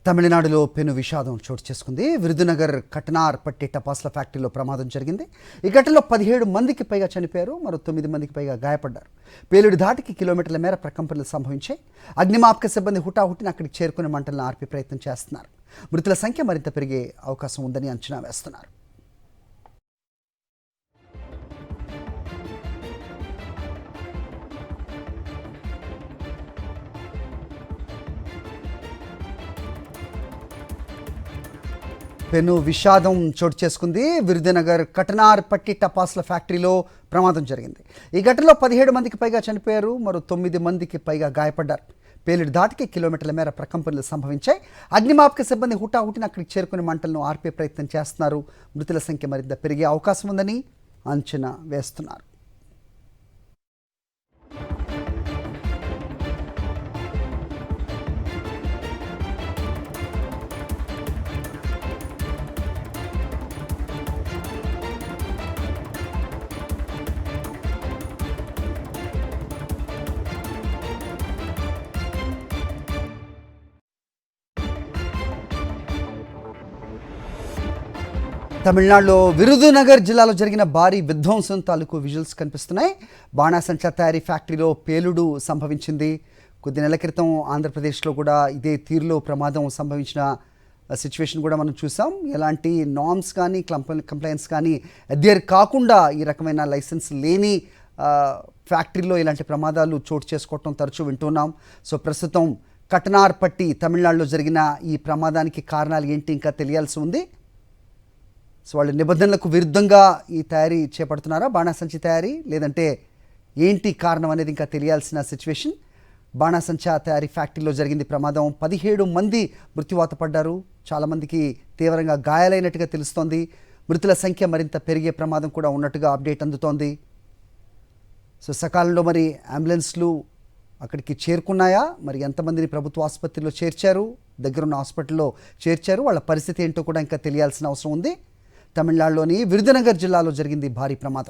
తమిళనాడులో పెను విషాదం చోటు చేసుకుంది. విరుదునగర్ కటనార్ పట్టి టపాస్ల ఫ్యాక్టరీలో ప్రమాదం జరిగింది. ఈ ఘటనలో 17 మందికి పైగా చనిపోయారు, మరో 9 మందికి పైగా గాయపడ్డారు. పేలుడు ధాటికి కిలోమీటర్ల మేర ప్రకంపనలు సంభవించాయి. అగ్నిమాపక సిబ్బంది హుటాహుటిన అక్కడికి చేరుకుని మంటలను ఆర్పే ప్రయత్నం చేస్తున్నారు. మృతుల సంఖ్య మరింత పెరిగే అవకాశం ఉందని అంచనా వేస్తున్నారు. పెను విషాదం చోటు చేసుకుంది. విరుదునగర్ కటనార్ పట్టి టపాస్ల ఫ్యాక్టరీలో ప్రమాదం జరిగింది. ఈ ఘటనలో 17 మందికి పైగా చనిపోయారు, మరో 9 మందికి పైగా గాయపడ్డారు. పేలుడు దాటికి కిలోమీటర్ల మేర ప్రకంపనలు సంభవించాయి. అగ్నిమాపక సిబ్బంది హుటాహుటిన అక్కడికి చేరుకుని మంటలను ఆర్పే ప్రయత్నం చేస్తున్నారు. మృతుల సంఖ్య మరింత పెరిగే అవకాశం ఉందని అంచనా వేస్తున్నారు. తమిళనాడులో విరుదునగర్ జిల్లాలో జరిగిన భారీ విధ్వంసం తాలూకు విజువల్స్ కనిపిస్తున్నాయి. బాణాసంచా తయారీ ఫ్యాక్టరీలో పేలుడు సంభవించింది. కొద్ది నెలల క్రితం ఆంధ్రప్రదేశ్లో కూడా ఇదే తీరులో ప్రమాదం సంభవించిన సిచ్యువేషన్ కూడా మనం చూసాం. ఎలాంటి నార్మ్స్ కానీ కంప్లైంట్స్ కానీ అడ్హెర్ కాకుండా ఈ రకమైన లైసెన్స్ లేని ఫ్యాక్టరీలో ఇలాంటి ప్రమాదాలు చోటు చేసుకోవటం తరచూ వింటున్నాం. సో ప్రస్తుతం కటనార్ పట్టి తమిళనాడులో జరిగిన ఈ ప్రమాదానికి కారణాలు ఏంటి ఇంకా తెలియాల్సి ఉంది. సో వాళ్ళ నిబంధనలకు విరుద్ధంగా ఈ తయారీ చేపడుతున్నారా, బాణాసంచి తయారీ, లేదంటే ఏంటి కారణం అనేది ఇంకా తెలియాల్సిన సిచ్యువేషన్. బాణాసంచా తయారీ ఫ్యాక్టరీలో జరిగింది ప్రమాదం. 17 మంది మృత్యువాత పడ్డారు, చాలామందికి తీవ్రంగా గాయాలైనట్టుగా తెలుస్తోంది. మృతుల సంఖ్య మరింత పెరిగే ప్రమాదం కూడా ఉన్నట్టుగా అప్డేట్ అందుతోంది. సో సకాలంలో మరి అంబులెన్స్లు అక్కడికి చేరుకున్నాయా, మరి ఎంతమందిని ప్రభుత్వ ఆసుపత్రిలో చేర్చారు, దగ్గరున్న హాస్పిటల్లో చేర్చారు, వాళ్ళ పరిస్థితి ఏంటో కూడా ఇంకా తెలియాల్సిన అవసరం ఉంది. తమిళనాడులోని విరుదునగర్ జిల్లాలో జరిగింది భారీ ప్రమాదం.